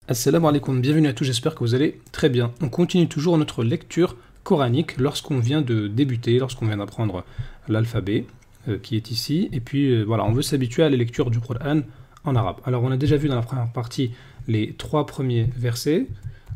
Assalamu alaikum, bienvenue à tous, j'espère que vous allez très bien. On continue toujours notre lecture coranique lorsqu'on vient de débuter, lorsqu'on vient d'apprendre l'alphabet qui est ici. Et puis voilà, on veut s'habituer à la lecture du Coran en arabe. Alors on a déjà vu dans la première partie les 3 premiers versets.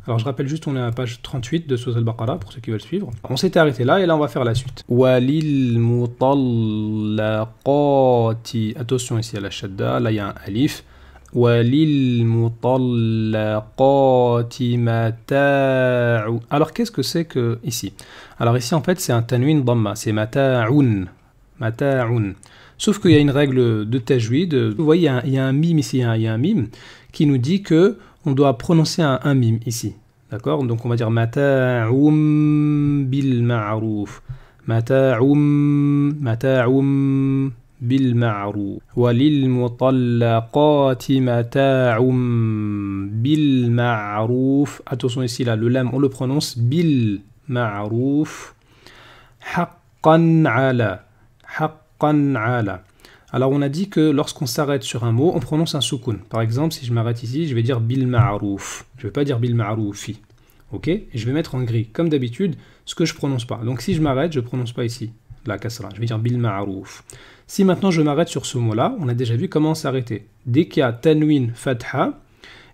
Alors je rappelle juste, on est à la page 38 de Sourate Al-Baqarah pour ceux qui veulent suivre. On s'était arrêté là et là on va faire la suite. Walil mutallaqati. Attention ici à la shadda, là il y a un alif. وَلِلْمُطَلَّقَاتِ مَتَاعٌ. Alors qu'est-ce que c'est que ici? Alors ici en fait c'est un tanwin dhamma, c'est mata'un. Mata'un. Sauf qu'il y a une règle de tajwid. Vous voyez, il y a un mime ici, il y a un mime qui nous dit que on doit prononcer un mime ici. D'accord? Donc on va dire mata'um bil ma'ruf. Mata'um بالمعروف وللمطلقات متاع بالمعروف. Attention ici là, le lam on le prononce bil ma'ruf. حقا على. حقا على. Alors on a dit que lorsqu'on s'arrête sur un mot, on prononce un soukoun. Par exemple, si je m'arrête ici, je vais dire bil ma'ruf. Je ne vais pas dire bil ma'roufi. Ok? Et je vais mettre en gris, comme d'habitude, ce que je prononce pas. Donc si je m'arrête, je prononce pas ici la kasra. Je vais dire bil ma'ruf. Si maintenant je m'arrête sur ce mot-là, on a déjà vu comment s'arrêter. Dès qu'il y a tanwin fatha,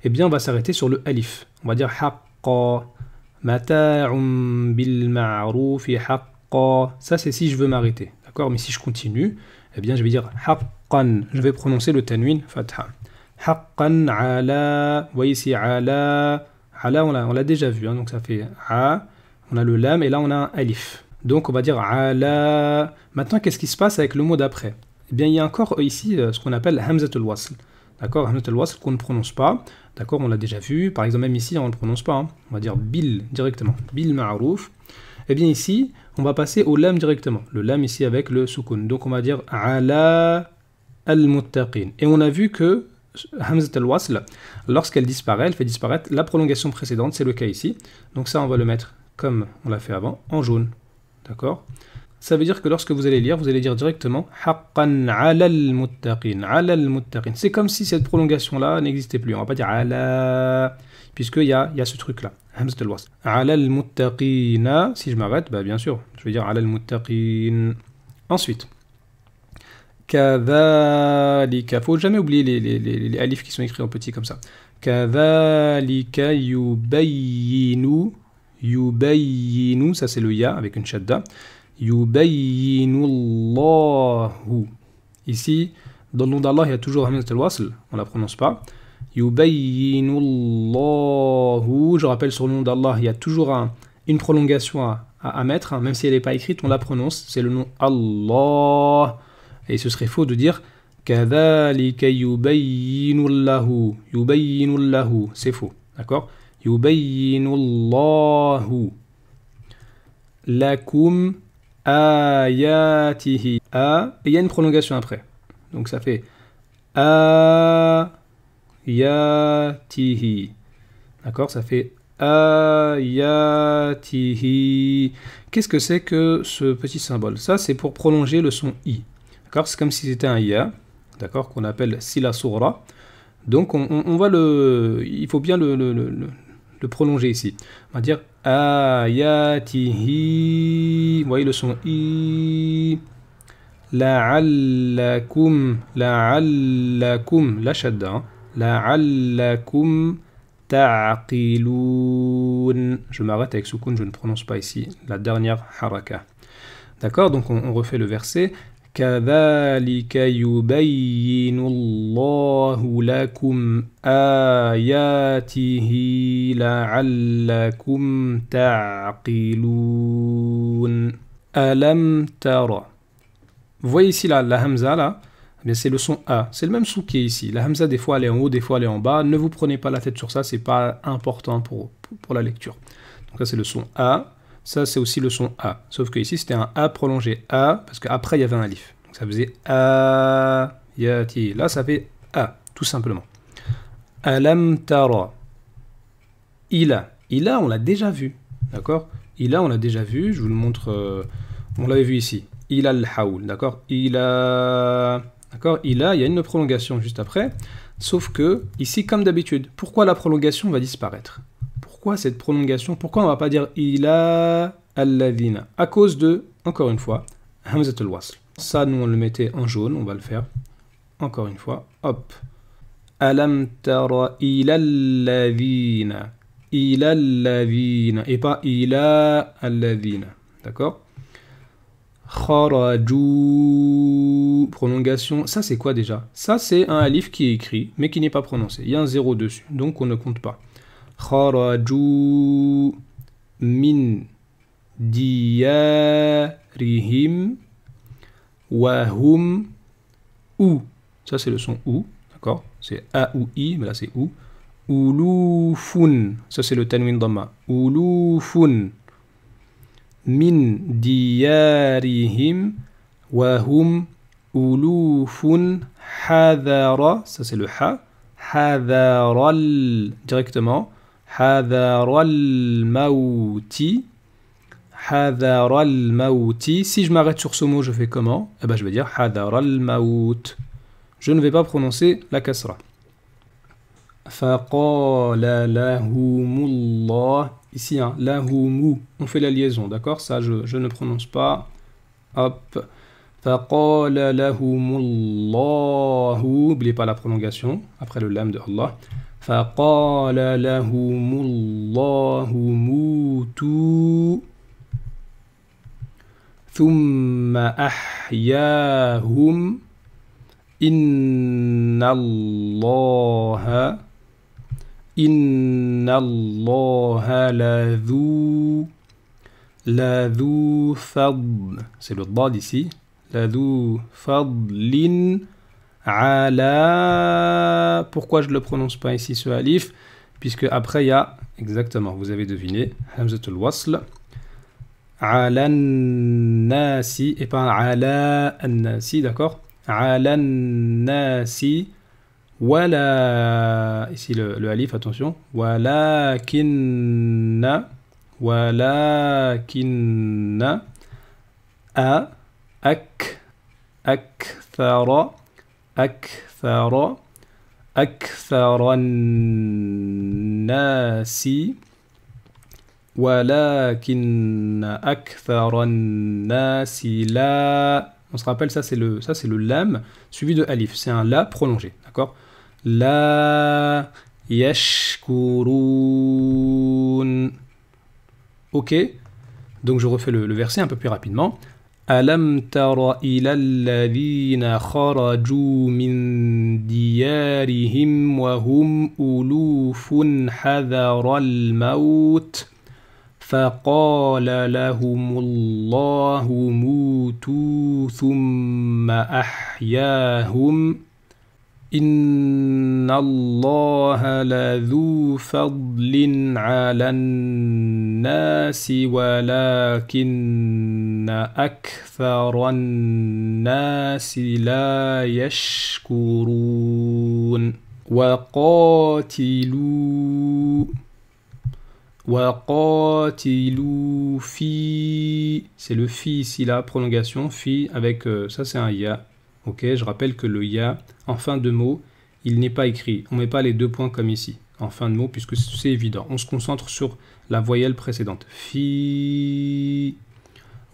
eh bien on va s'arrêter sur le alif. On va dire haqqa, mata'um bil ma'rufi haqqa. Ça c'est si je veux m'arrêter. D'accord? Mais si je continue, eh bien je vais dire haqqan. Je vais prononcer le tanwin fatha. Haqqan ala. Vous voyez ici ala. Ala on l'a déjà vu. Hein, donc ça fait a. On a le lam et là on a un alif. Donc on va dire ala. Maintenant, qu'est-ce qui se passe avec le mot d'après? Eh bien, il y a encore ici ce qu'on appelle hamzatul wasl. D'accord? Hamzatul wasl qu'on ne prononce pas. D'accord? On l'a déjà vu. Par exemple, même ici, on ne le prononce pas. Hein. On va dire bil directement. Bil ma'ruf. Eh bien, ici, on va passer au lam directement. Le lam ici avec le soukoun. Donc, on va dire ala al-muttaqin. Et on a vu que hamzatul wasl, lorsqu'elle disparaît, elle fait disparaître la prolongation précédente. C'est le cas ici. Donc, ça, on va le mettre comme on l'a fait avant, en jaune. D'accord? Ça veut dire que lorsque vous allez lire directement haqqan ala al-muttaqin, ala al-muttaqin. C'est comme si cette prolongation-là n'existait plus. On va pas dire ala, puisqu'il y a ce truc-là. Hamzat al-wasl. Ala al-muttaqina. Si je m'arrête, bah bien sûr, je vais dire ala al-muttaqin. Ensuite, kadhalika. Faut jamais oublier les alifs qui sont écrits en petit comme ça. Kadhalika yubayyinu. Yubayyinu, ça c'est le ya avec une shadda. Yubayyinullahu. Ici, dans le nom d'Allah, il y a toujours hamzat al-wasl, on ne la prononce pas. Yubayyinullahu. Je rappelle, sur le nom d'Allah, il y a toujours une prolongation à mettre, hein, même si elle n'est pas écrite, on la prononce. C'est le nom Allah. Et ce serait faux de dire kadhalika yubayyinullahu. Yubayyinullahu. C'est faux. D'accord? Yubayyinullahu lakum ayatihi. A, et il y a une prolongation après. Donc ça fait ayatihi. D'accord? Ça fait ayatihi. Qu'est-ce que c'est que ce petit symbole? Ça, c'est pour prolonger le son I. D'accord? C'est comme si c'était un ya. D'accord? Qu'on appelle sila soura. Donc on va il faut bien le prolonger ici. On va dire ayatihi. Vous voyez le son i. La'allakum. La'allakum. La shadda. Hein. La'allakum ta'qiloun. Je m'arrête avec soukoun, je ne prononce pas ici la dernière haraka. D'accord? Donc on refait le verset. كذلك يبين الله لكم آياته لعلكم تعقلون. ألم ترى. Vous voyez ici la hamza là, eh bien c'est le son A. C'est le même son qui est ici. La hamza des fois elle est en haut, des fois elle est en bas. Ne vous prenez pas la tête sur ça, c'est pas important pour la lecture. Donc ça c'est le son A. Ça, c'est aussi le son A. Sauf que ici, c'était un A prolongé. A, parce qu'après, il y avait un alif. Donc, ça faisait A, yati. Là, ça fait A, tout simplement. Alam tara. Ila. Ila, on l'a déjà vu. D'accord? Ila, on l'a déjà vu. Je vous le montre. On l'avait vu ici. Ila al-haoul. D'accord? Ila. D'accord? Ila, il y a une prolongation juste après. Sauf que, ici, comme d'habitude, pourquoi la prolongation va disparaître? Pourquoi cette prolongation? Pourquoi on ne va pas dire ila alladhina? À cause de, encore une fois, hamzat al-wasl. Ça, nous, on le mettait en jaune, on va le faire. Encore une fois, hop. Alam tara ila alladhina. Ila alladhina. Et pas ila alladhina. D'accord? Kharaju. Prolongation. Ça, c'est quoi déjà? Ça, c'est un alif qui est écrit, mais qui n'est pas prononcé. Il y a un 0 dessus, donc on ne compte pas. Kharaju min diyarihim wa hum ou. Ça, c'est le son ou. D'accord? C'est A ou I, mais là, c'est ou. Ulufun. Ça, c'est le tanwin dhamma. Ulufun. Min diyarihim wa hum ulufun hadara, ça c'est le ha, hadaral directement, hadaral mauti, hadaral mauti. Si je m'arrête sur ce mot, je fais comment? Eh ben je vais dire hadaral maut. Je ne vais pas prononcer la kasra. Faqala lahumullah. Ici, hein, lahumu, on fait la liaison, d'accord? Ça, je ne prononce pas. Hop. Faqala lahumullahu. N'oubliez pas la prolongation, après le lam de Allah. Faqala lahumullahu mutu. Thumma ahyahum. Inna Allah. Inna Allah ladhu fadl. C'est le dad ici. Ladhu fadlin ala. Pourquoi je ne le prononce pas ici ce alif? Puisque après il y a, exactement, vous avez deviné, hamzatul wasl. Ala nasi et pas ala nasi, d'accord? Ala nasi. Wala, ici le alif, attention. Walakinna, walakinna, akthara, akthara, akthara nasi, walakinna akthara nasi la. On se rappelle, ça c'est le lam suivi de alif. C'est un la prolongé, d'accord? La yashkurun. Ok. Donc je refais le verset un peu plus rapidement. Alam tara ila alladhina kharaju min diyarihim wa hum ulufun hadara al-maut. فقال لهم الله موتوا ثم أحياهم إن الله لذو فضل على الناس ولكن أكثر الناس لا يشكرون وقاتلوا fi, c'est le fi ici la prolongation, fi avec ça c'est un ya. Ok, je rappelle que le ya en fin de mot, il n'est pas écrit. On ne met pas les deux points comme ici en fin de mot puisque c'est évident. On se concentre sur la voyelle précédente. Fi.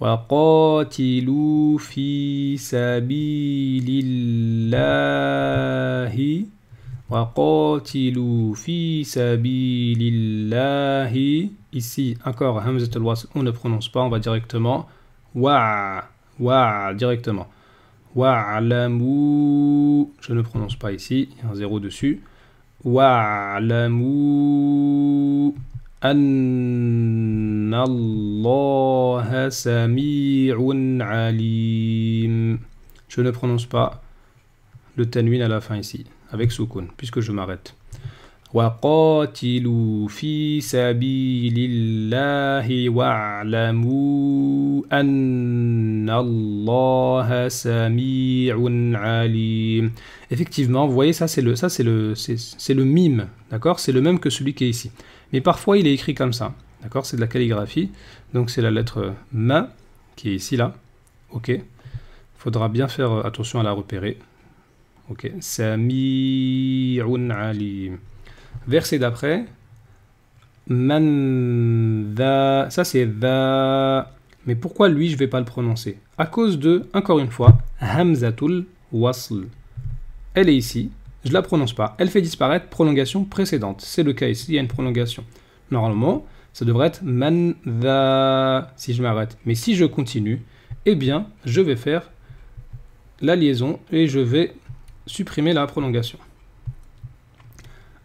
وقاتلوا في سبيل الله وقاتلوا في سبيل الله. Ici, encore Hamzat al-Wasl, on ne prononce pas, on va directement wa directement. Wa'lamu, je ne prononce pas ici, il y a un 0 dessus. Wa'lamu anna Allah sami'un alim. Je ne prononce pas le tanwin à la fin ici, avec soukoun, puisque je m'arrête. وقاتلوا في سبيل الله واعلموا أن الله سميع عليم. Effectivement, vous voyez, c'est le mime, d'accord? C'est le même que celui qui est ici. Mais parfois, il est écrit comme ça, d'accord? C'est de la calligraphie. Donc, c'est la lettre ma qui est ici, là. Ok. Il faudra bien faire attention à la repérer. Ok, Sami'un alim. Verset d'après. Man dha. Ça c'est dha. Mais pourquoi lui je vais pas le prononcer? À cause de, encore une fois, Hamzatul wasl. Elle est ici, je la prononce pas. Elle fait disparaître prolongation précédente. C'est le cas ici, il y a une prolongation. Normalement, ça devrait être man dha si je m'arrête. Mais si je continue, eh bien, je vais faire la liaison et je vais supprimer la prolongation.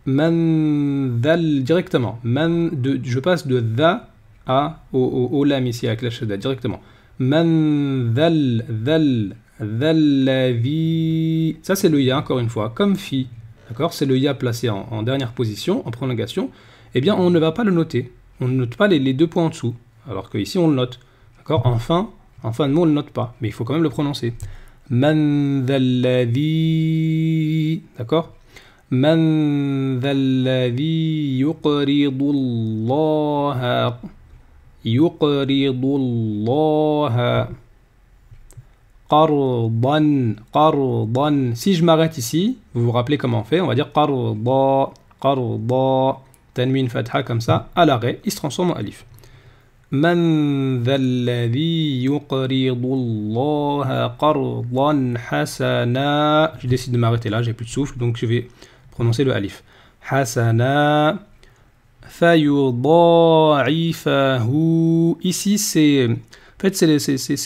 Man dhal directement. Je passe de dha au lam ici avec la shadda directement. Man dhal dhallavi. Ça c'est le ya encore une fois, comme fi. D'accord, c'est le ya placé en dernière position, en prolongation. Eh bien, on ne va pas le noter. On ne note pas les deux points en dessous. Alors qu'ici on le note. D'accord, en fin de mot on ne le note pas, mais il faut quand même le prononcer. Man dhallavi. D'accord. Man dhallavi yuqridu Allah. Yuqridu Allah. Qardan. Qardan. Si je m'arrête ici, vous vous rappelez comment on fait? On va dire qarda. Qarda. Tanwin fatha comme ça. À l'arrêt, il se transforme en alif. Man dhallavi yuqridu Allah qardan hasana. Je décide de m'arrêter là, j'ai plus de souffle, donc je vais prononcer le alif. Hasana. Fayudha'ifahu. Ici, c'est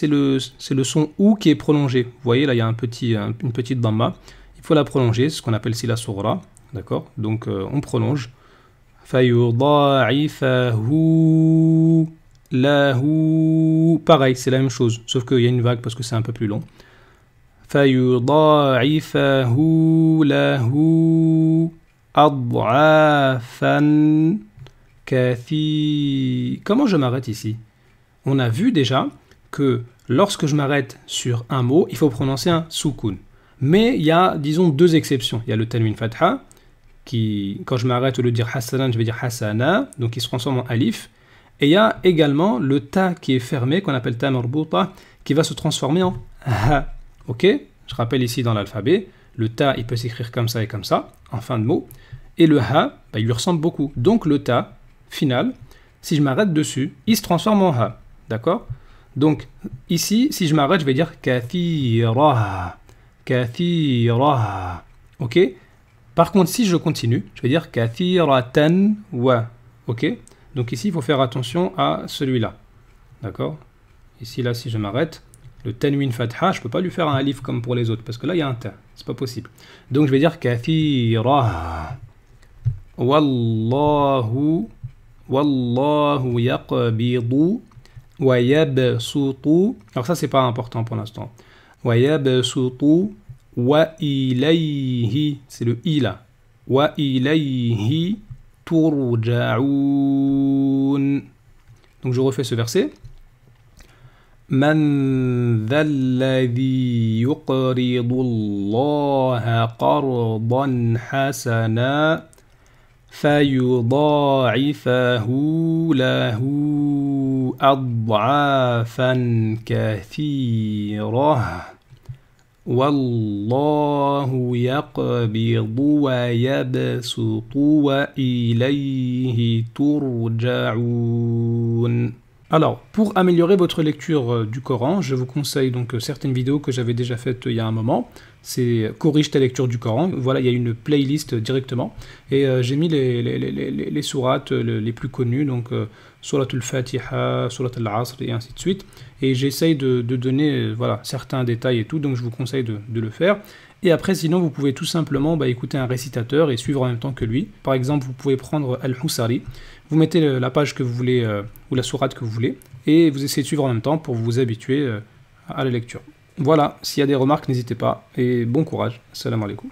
le son ou qui est prolongé. Vous voyez, là, il y a une petite dhamma. Il faut la prolonger, c'est ce qu'on appelle ici la soura. D'accord? Donc, on prolonge. Fayudha'ifahu. Lahu. Pareil, c'est la même chose, sauf qu'il y a une vague parce que c'est un peu plus long. Fayudha'ifahu lahu ad'afan kathi. Comment je m'arrête ici? On a vu déjà que lorsque je m'arrête sur un mot, il faut prononcer un soukoun. Mais il y a, disons, deux exceptions. Il y a le tanwin fatha, qui, quand je m'arrête au lieu de dire hasanan, je vais dire hasana, donc il se transforme en alif. Et il y a également le ta qui est fermé, qu'on appelle ta marbuta, qui va se transformer en ha. Ok? Je rappelle ici dans l'alphabet, le ta, il peut s'écrire comme ça et comme ça, en fin de mot. Et le ha, il lui ressemble beaucoup. Donc le ta, final, si je m'arrête dessus, il se transforme en ha. D'accord? Donc ici, si je m'arrête, je vais dire kathira. Kathira. Ok? Par contre, si je continue, je vais dire kathiratan wa. Ok? Donc ici, il faut faire attention à celui-là. D'accord? Ici, là, si je m'arrête, le tanwin fatha, je ne peux pas lui faire un alif comme pour les autres, parce que là, il y a un ta. C'est pas possible. Donc, je vais dire kathira. Wallahu yaqbidu wa yabsutu. Alors ça, c'est pas important pour l'instant. Wa yabsutu wa ilayhi. C'est le i là. Wa ilayhi turja'un. Donc je refais ce verset. Man dhalladhi yuqridu Allah qardan hasana fayudha'ifahu lahu ad'afan kathirah. Wallahu yaqbidu wa yabsutu wa ilayhi turja'un. Alors, pour améliorer votre lecture du Coran, je vous conseille donc certaines vidéos que j'avais déjà faites il y a un moment. C'est Corrige ta lecture du Coran. Voilà, il y a une playlist directement. Et j'ai mis les sourates les plus connues, donc Surat al-Fatiha, Surat al-Asr et ainsi de suite. Et j'essaye de donner voilà, certains détails et tout, donc je vous conseille de le faire. Et après, sinon, vous pouvez tout simplement écouter un récitateur et suivre en même temps que lui. Par exemple, vous pouvez prendre Al-Husari, vous mettez la page que vous voulez, ou la sourate que vous voulez, et vous essayez de suivre en même temps pour vous habituer à la lecture. Voilà, s'il y a des remarques, n'hésitez pas, et bon courage. Salam alaikum.